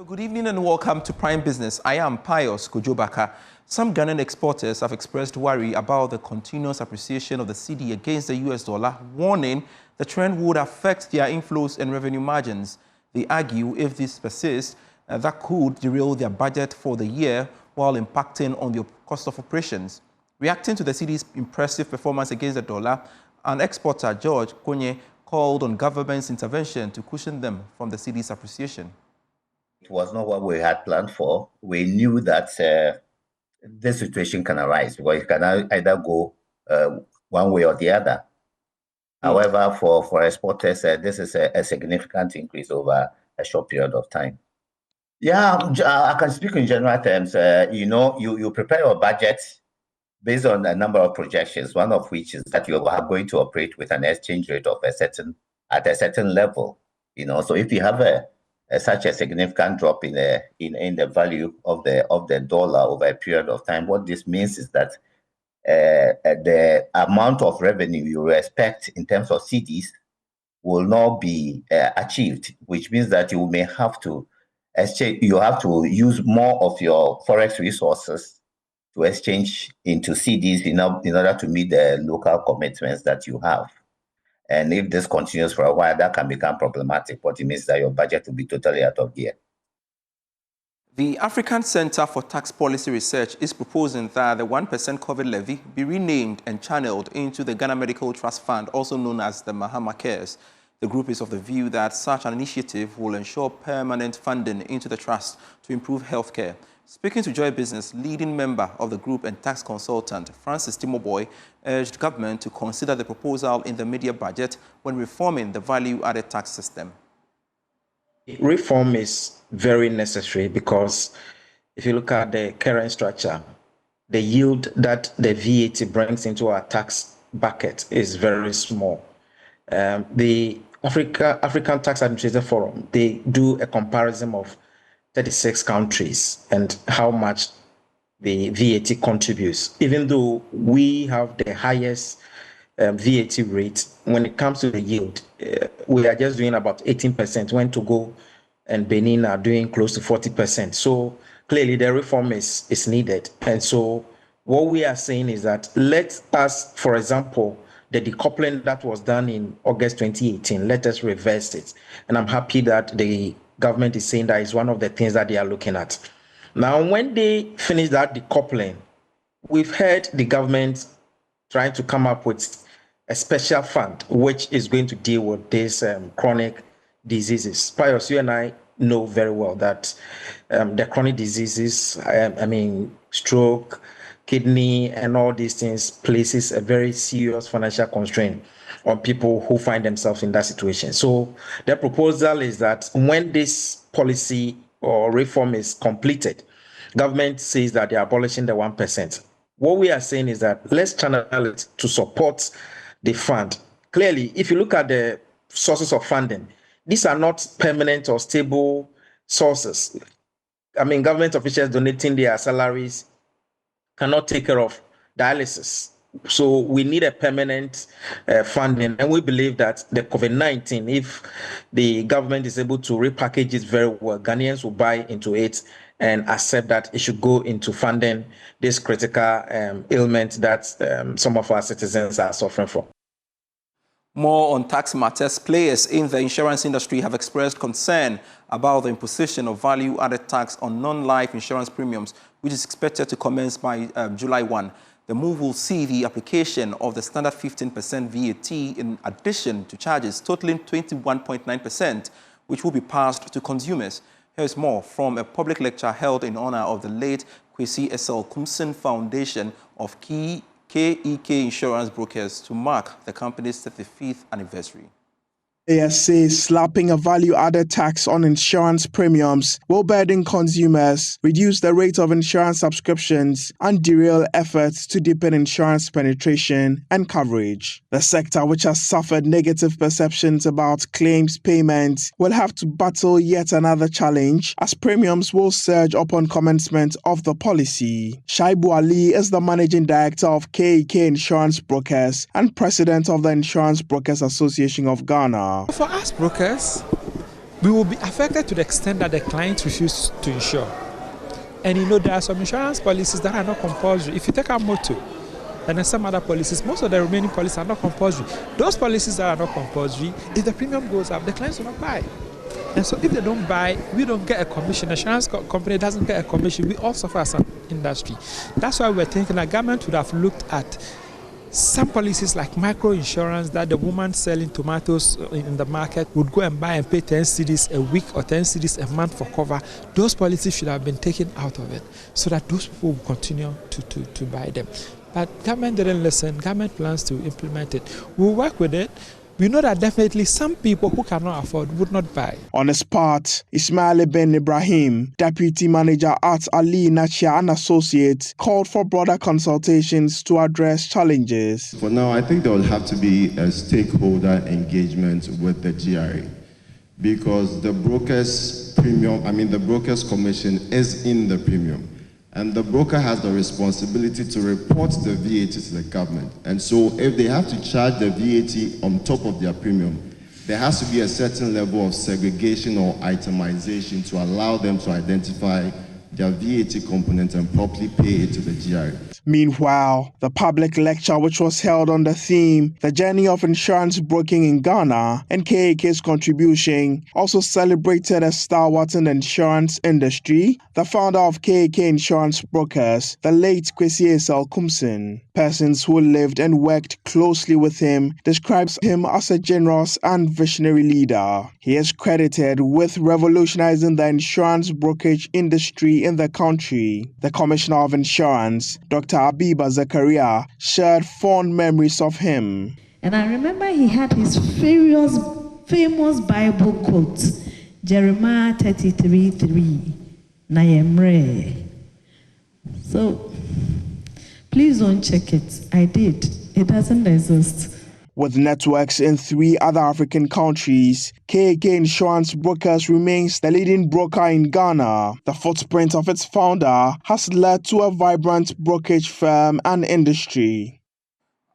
Good evening and welcome to Prime Business. I am Pius Kojobaka. Some Ghanaian exporters have expressed worry about the continuous appreciation of the cedi against the US dollar, warning the trend would affect their inflows and revenue margins. They argue if this persists, that could derail their budget for the year while impacting on the cost of operations. Reacting to the cedi's impressive performance against the dollar, an exporter, George Konye, called on government's intervention to cushion them from the cedi's appreciation. It was not what we had planned for. We knew that this situation can arise because it can either go one way or the other. However, for exporters, this is a significant increase over a short period of time. Yeah, I can speak in general terms. You prepare your budget based on a number of projections, one of which is that you are going to operate with an exchange rate of at a certain level. So if you have such a significant drop in the value of the dollar over a period of time, what this means is that the amount of revenue you expect in terms of cedis will not be achieved, which means that you may have to exchange. You have to use more of your forex resources to exchange into cedis in order to meet the local commitments that you have. And if this continues for a while, that can become problematic, but it means that your budget will be totally out of gear. The African Center for Tax Policy Research is proposing that the 1% COVID levy be renamed and channeled into the Ghana Medical Trust Fund, also known as the Mahama Cares. The group is of the view that such an initiative will ensure permanent funding into the trust to improve healthcare. Speaking to Joy Business, leading member of the group and tax consultant Francis Timmoy urged government to consider the proposal in the media budget when reforming the value-added tax system. Reform is very necessary because if you look at the current structure, the yield that the VAT brings into our tax bucket is very small. The African Tax Administrator Forum, they do a comparison of 36 countries and how much the VAT contributes. Even though we have the highest VAT rate, when it comes to the yield, we are just doing about 18%, when Togo and Benin are doing close to 40%. So clearly the reform is needed. And so what we are saying is that let us, for example, the decoupling that was done in August 2018, let us reverse it. And I'm happy that the government is saying that is one of the things that they are looking at. Now, when they finish that decoupling, we've heard the government trying to come up with a special fund which is going to deal with these chronic diseases. Pius, you and I know very well that the chronic diseases, stroke, kidney, and all these things places a very serious financial constraint on people who find themselves in that situation. So the proposal is that when this policy or reform is completed, government says that they are abolishing the 1%. What we are saying is that let's channel it to support the fund. Clearly, if you look at the sources of funding, these are not permanent or stable sources. Government officials donating their salaries cannot take care of dialysis. So we need a permanent funding, and we believe that the COVID-19, if the government is able to repackage it very well, Ghanaians will buy into it and accept that it should go into funding this critical ailment that some of our citizens are suffering from. More on tax matters, players in the insurance industry have expressed concern about the imposition of value-added tax on non-life insurance premiums, which is expected to commence by July 1. The move will see the application of the standard 15% VAT in addition to charges totaling 21.9%, which will be passed to consumers. Here's more from a public lecture held in honor of the late Kwesi S.L. Kumsin Foundation of KEK Insurance Brokers to mark the company's 35th anniversary. ASA slapping a value-added tax on insurance premiums will burden consumers, reduce the rate of insurance subscriptions, and derail efforts to deepen insurance penetration and coverage. The sector, which has suffered negative perceptions about claims payment, will have to battle yet another challenge as premiums will surge upon commencement of the policy. Shaibu Ali is the managing director of KEK Insurance Brokers and president of the Insurance Brokers Association of Ghana. For us brokers, we will be affected to the extent that the client refuses to insure. And there are some insurance policies that are not compulsory. If you take a motor, and then some other policies, most of the remaining policies are not compulsory. Those policies that are not compulsory, if the premium goes up, the clients will not buy. And so if they don't buy, we don't get a commission. The insurance company doesn't get a commission. We all suffer as an industry. That's why we're thinking the government would have looked at some policies like micro insurance, that the woman selling tomatoes in the market would go and buy and pay 10 cedis a week or 10 cedis a month for cover. Those policies should have been taken out of it so that those people will continue to buy them. But government didn't listen. Government plans to implement it. We'll work with it. We know that definitely some people who cannot afford would not buy. On his part, Ismail Ben Ibrahim, Deputy Manager at Ali Nachia and Associates, called for broader consultations to address challenges. For now, I think there will have to be a stakeholder engagement with the GRA, because the broker's commission is in the premium. And the broker has the responsibility to report the VAT to the government. And so if they have to charge the VAT on top of their premium, there has to be a certain level of segregation or itemization to allow them to identify their VAT component and properly pay it to the GRA. Meanwhile, the public lecture, which was held on the theme, The Journey of Insurance Broking in Ghana, and KAK's contribution, also celebrated a stalwart in the insurance industry, the founder of KAK Insurance Brokers, the late Kwesi Esel Kumsin. Persons who lived and worked closely with him describes him as a generous and visionary leader. He is credited with revolutionizing the insurance brokerage industry in the country. The Commissioner of Insurance, Dr. Abiba Zakaria, shared fond memories of him. And I remember he had his famous Bible quote, Jeremiah 33:3, Nayemre. So, please don't check it. I did. It doesn't exist. With networks in 3 other African countries, KAK Insurance Brokers remains the leading broker in Ghana. The footprint of its founder has led to a vibrant brokerage firm and industry.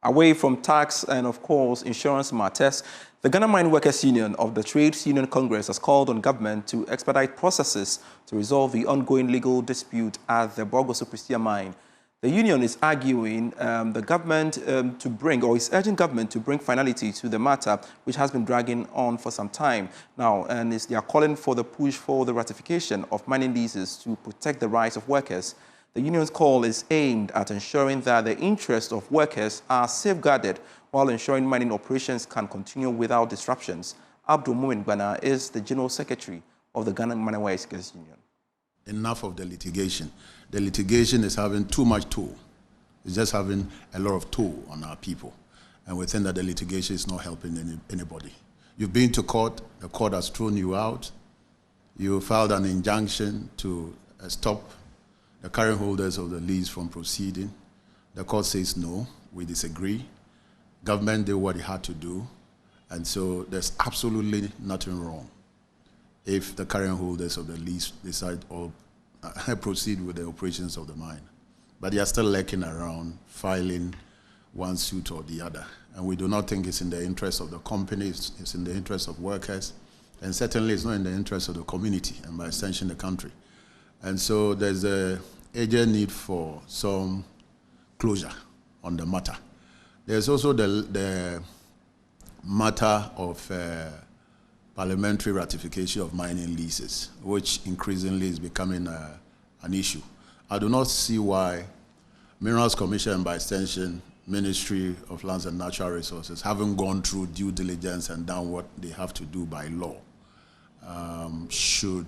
Away from tax and, of course, insurance matters, the Ghana Mine Workers Union of the Trades Union Congress has called on government to expedite processes to resolve the ongoing legal dispute at the Borgoso Pristia mine. The union is arguing the government is urging government to bring finality to the matter, which has been dragging on for some time now, and they are calling for the push for the ratification of mining leases to protect the rights of workers. The union's call is aimed at ensuring that the interests of workers are safeguarded while ensuring mining operations can continue without disruptions. Abdul Mumin Bana is the General Secretary of the Ghana Mine Workers Union. Enough of the litigation. The litigation is having too much toll. It's just having a lot of toll on our people. And we think that the litigation is not helping anybody. You've been to court, the court has thrown you out. You filed an injunction to stop the current holders of the lease from proceeding. The court says no, we disagree. Government did what it had to do. And so there's absolutely nothing wrong if the current holders of the lease decide or proceed with the operations of the mine. But they are still lurking around, filing one suit or the other. And we do not think it's in the interest of the companies, it's in the interest of workers, and certainly it's not in the interest of the community, and by extension the country. And so there's an urgent need for some closure on the matter. There's also the matter of parliamentary ratification of mining leases, which increasingly is becoming an issue. I do not see why Minerals Commission and by extension Ministry of Lands and Natural Resources haven't gone through due diligence and done what they have to do by law. Should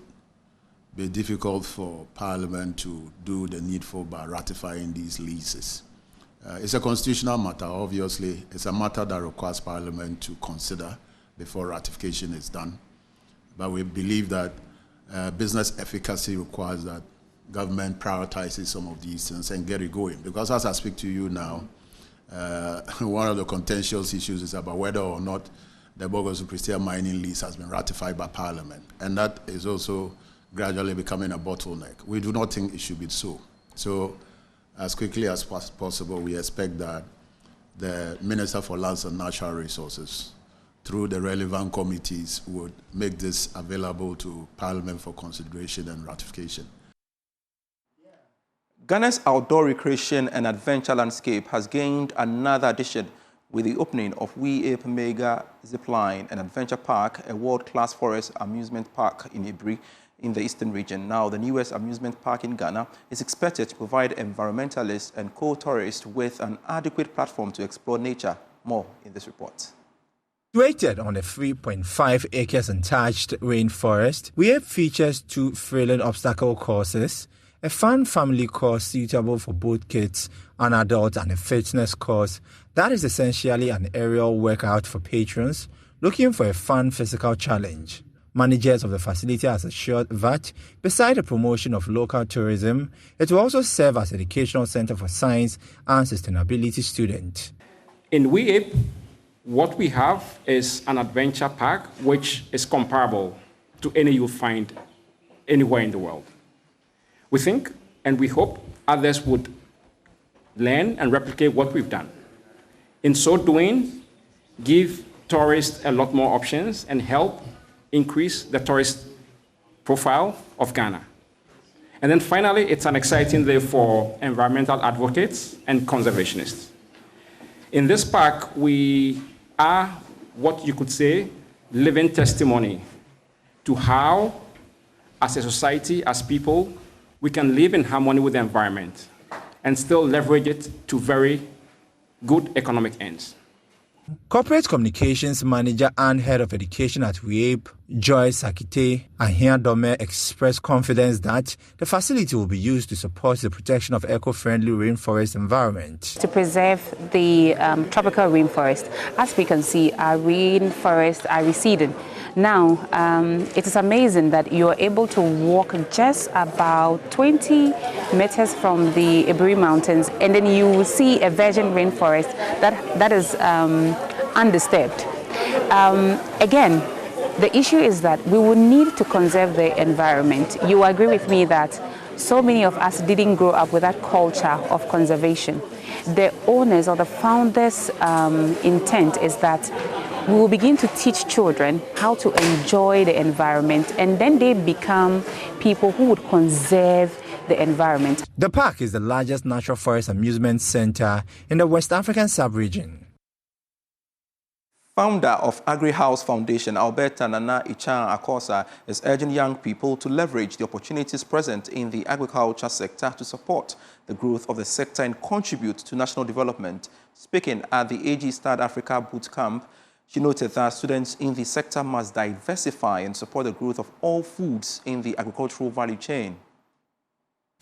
be difficult for Parliament to do the needful by ratifying these leases. It's a constitutional matter, obviously. It's a matter that requires Parliament to consider before ratification is done. But we believe that business efficacy requires that government prioritizes some of these things and get it going. Because as I speak to you now, one of the contentious issues is about whether or not the Borgoso Pristia mining lease has been ratified by Parliament. And that is also gradually becoming a bottleneck. We do not think it should be so. So as quickly as possible, we expect that the Minister for Lands and Natural Resources through the relevant committees, would make this available to Parliament for consideration and ratification. Ghana's outdoor recreation and adventure landscape has gained another addition with the opening of Weape Mega Zipline and Adventure Park, a world-class forest amusement park in Agri in the eastern region. Now, the newest amusement park in Ghana is expected to provide environmentalists and co-tourists with an adequate platform to explore nature. More in this report. Situated on a 3.5 acres untouched rainforest, Weape features 2 thrilling obstacle courses, a fun family course suitable for both kids and adults, and a fitness course that is essentially an aerial workout for patrons looking for a fun physical challenge. Managers of the facility has assured that, beside the promotion of local tourism, it will also serve as an educational center for science and sustainability students. In Weape, what we have is an adventure park which is comparable to any you'll find anywhere in the world. We think and we hope others would learn and replicate what we've done. In so doing, give tourists a lot more options and help increase the tourist profile of Ghana. And then finally, it's an exciting day for environmental advocates and conservationists. In this park, we are what you could say living testimony to how, as a society, as people, we can live in harmony with the environment and still leverage it to very good economic ends. Corporate Communications Manager and Head of Education at Weape, Joyce Sakite Ahiadome, expressed confidence that the facility will be used to support the protection of eco-friendly rainforest environment. To preserve the tropical rainforest, as we can see, our rainforests are receding. Now, it is amazing that you are able to walk just about 20 meters from the Agri Mountains, and then you will see a virgin rainforest that is undisturbed. Again, the issue is that we will need to conserve the environment. You agree with me that so many of us didn't grow up with that culture of conservation. The owners or the founders' intent is that we will begin to teach children how to enjoy the environment, and then they become people who would conserve the environment. The park is the largest natural forest amusement center in the West African sub-region. Founder of Agri House Foundation, Alberta Nana Ichan Akosa, is urging young people to leverage the opportunities present in the agriculture sector to support the growth of the sector and contribute to national development. Speaking at the AG Start Africa Boot Camp, she noted that students in the sector must diversify and support the growth of all foods in the agricultural value chain.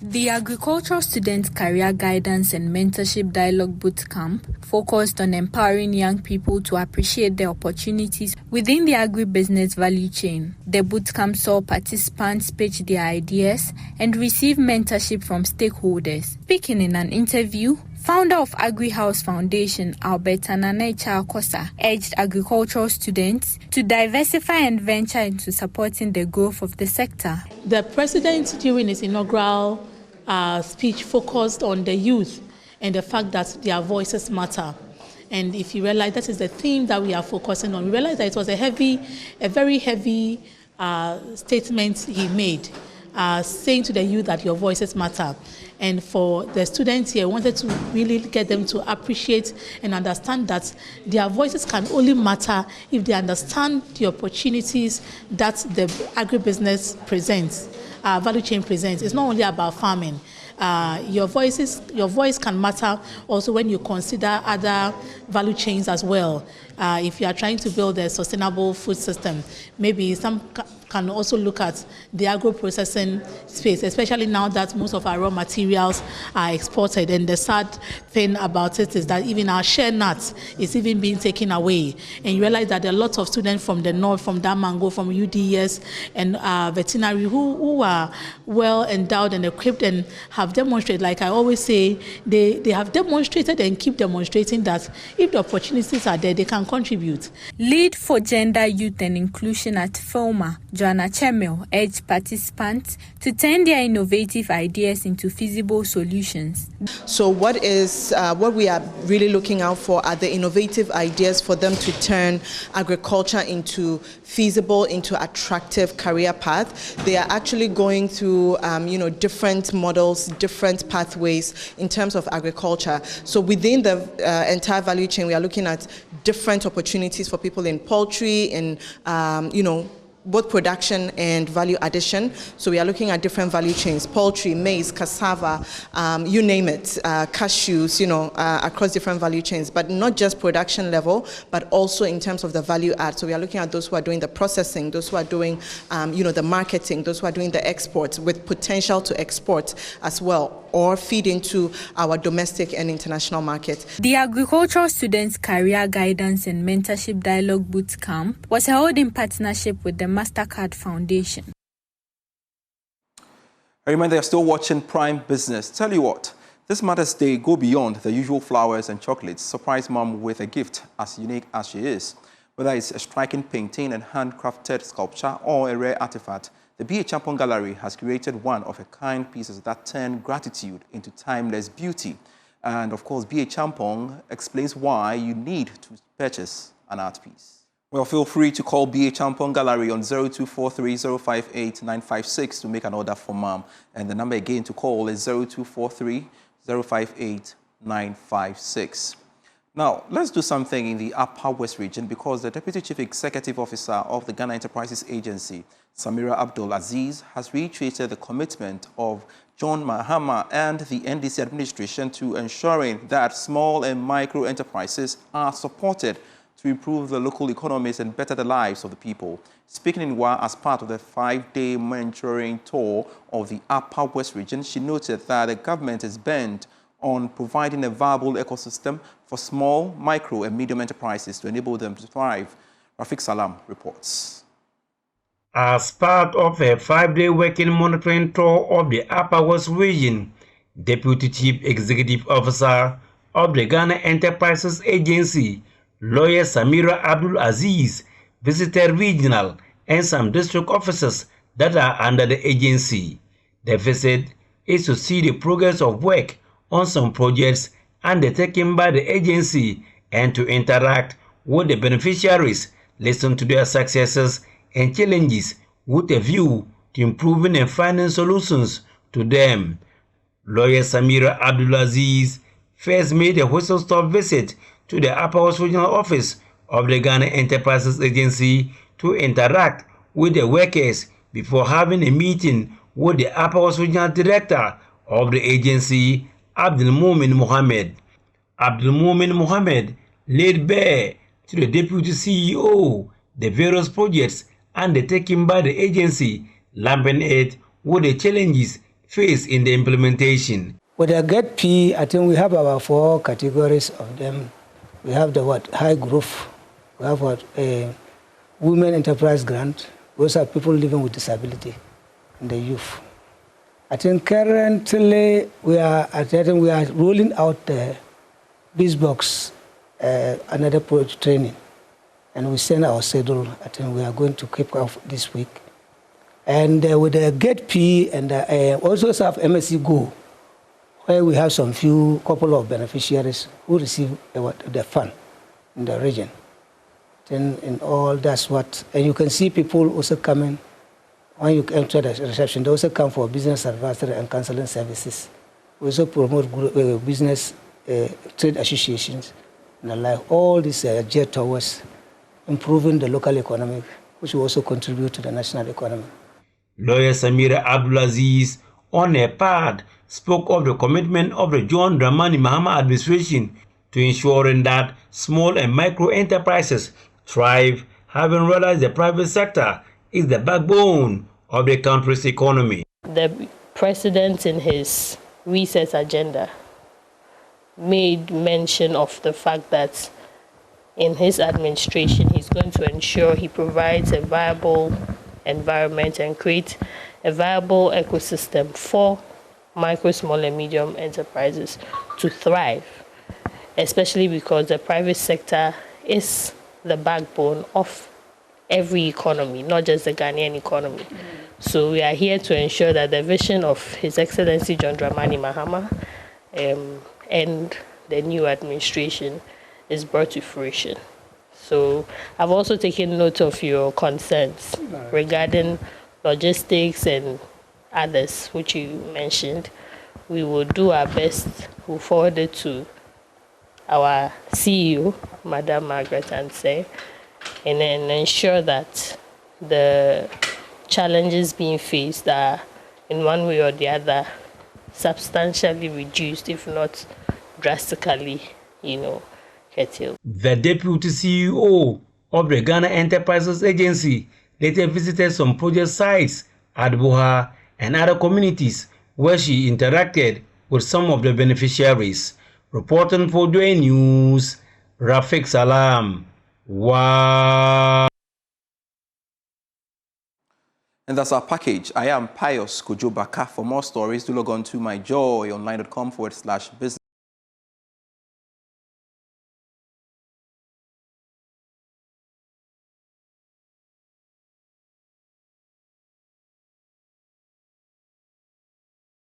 The Agricultural Student Career Guidance and Mentorship Dialogue Bootcamp focused on empowering young people to appreciate the opportunities within the agribusiness value chain. The bootcamp saw participants pitch their ideas and receive mentorship from stakeholders. Speaking in an interview, founder of Agri House Foundation, Alberta Nana Akosa, urged agricultural students to diversify and venture into supporting the growth of the sector. The president, during his inaugural speech, focused on the youth and the fact that their voices matter. And if you realize that is the theme that we are focusing on, we realize that it was a very heavy statement he made, saying to the youth that your voices matter. And for the students here, we wanted to really get them to appreciate and understand that their voices can only matter if they understand the opportunities that the agribusiness presents, value chain presents. It's not only about farming. Your voice can matter also when you consider other value chains as well. If you are trying to build a sustainable food system, maybe some can also look at the agro-processing space, especially now that most of our raw materials are exported. And the sad thing about it is that even our share nuts is even being taken away. And you realize that there are lots of students from the north, from Damango, from UDS, and veterinary who are well endowed and equipped and have have demonstrated, like I always say, they have demonstrated and keep demonstrating that if the opportunities are there, they can contribute. Lead for Gender, Youth and Inclusion at FOMA, Joanna Chemel, urged participants to turn their innovative ideas into feasible solutions. So what we are really looking out for are the innovative ideas for them to turn agriculture into feasible, into attractive career path. They are actually going through different models, different pathways in terms of agriculture. So within the entire value chain, we are looking at different opportunities for people in poultry, in both production and value addition. So we are looking at different value chains: poultry, maize, cassava, you name it, cashews, across different value chains, but not just production level, but also in terms of the value add. So we are looking at those who are doing the processing, those who are doing, the marketing, those who are doing the exports with potential to export as well, or feed into our domestic and international market. The Agricultural Students Career Guidance and Mentorship Dialogue Boot Camp was held in partnership with the MasterCard Foundation. I remind you're still watching Prime Business. Tell you what, this Mother's Day, go beyond the usual flowers and chocolates. Surprise mom with a gift as unique as she is. Whether it's a striking painting and handcrafted sculpture or a rare artifact, the B.A. Champong Gallery has created one-of-a-kind pieces that turn gratitude into timeless beauty. And of course, B.A. Champong explains why you need to purchase an art piece. Well, feel free to call B.A. Champong Gallery on 0243-058-956 to make an order for mom. And the number again to call is 0243-058-956. Now, let's do something in the Upper West region because the Deputy Chief Executive Officer of the Ghana Enterprises Agency, Samira Abdul Aziz, has reiterated the commitment of John Mahama and the NDC administration to ensuring that small and micro enterprises are supported to improve the local economies and better the lives of the people. Speaking in Wa as part of the 5-day mentoring tour of the Upper West region, she noted that the government is bent on providing a viable ecosystem for small, micro and medium enterprises to enable them to thrive. Rafiq Salam reports. As part of a 5-day working monitoring tour of the Upper West region, Deputy Chief Executive Officer of the Ghana Enterprises Agency, lawyer Samira Abdul Aziz, visited regional and some district offices that are under the agency. The visit is to see the progress of work on some projects undertaken by the agency and to interact with the beneficiaries, listen to their successes and challenges with a view to improving and finding solutions to them. Lawyer Samira Abdulaziz first made a whistle-stop visit to the Upper West Regional Office of the Ghana Enterprises Agency to interact with the workers before having a meeting with the Upper West Regional Director of the agency, Abdul Mumin Mohammed. Abdul Mumin Mohammed laid bare to the Deputy CEO the various projects undertaken by the agency, lumping it with the challenges faced in the implementation. With the GetP, I think we have about 4 categories of them. We have the high growth, we have women enterprise grant, those are people living with disability, and the youth. I think currently we are rolling out the BizBox, another project training, and we send our schedule. I think we are going to kick off this week. And with the GetP, and also have MSC Go, where we have some couple of beneficiaries who receive the fund in the region. Then in all, that's what, and you can see people also coming. When you enter the reception, they also come for business advisory and counseling services. We also promote business trade associations and the like. All these are geared towards improving the local economy, which will also contribute to the national economy. Lawyer Samira Abdulaziz, on her part, spoke of the commitment of the John Dramani Mahama administration to ensuring that small and micro enterprises thrive, having realized the private sector is the backbone of the country's economy. The president in his reset agenda made mention of the fact that in his administration he's going to ensure he provides a viable environment and create a viable ecosystem for micro, small, and medium enterprises to thrive, especially because the private sector is the backbone of every economy, not just the Ghanaian economy. So we are here to ensure that the vision of His Excellency John Dramani Mahama and the new administration is brought to fruition. So I've also taken note of your concerns regarding logistics and others, which you mentioned. We will do our best. We'll forward it to our CEO, Madam Margaret Anseh, and then ensure that the challenges being faced are, in one way or the other, substantially reduced, if not drastically, curtailed. The deputy CEO of the Ghana Enterprises Agency later visited some project sites at Boha and other communities where she interacted with some of the beneficiaries. Reporting for Dwayne News, Rafik Salam. Wow. And that's our package. I am Pius Kojo Baka. For more stories, do log on to myjoyonline.com/business.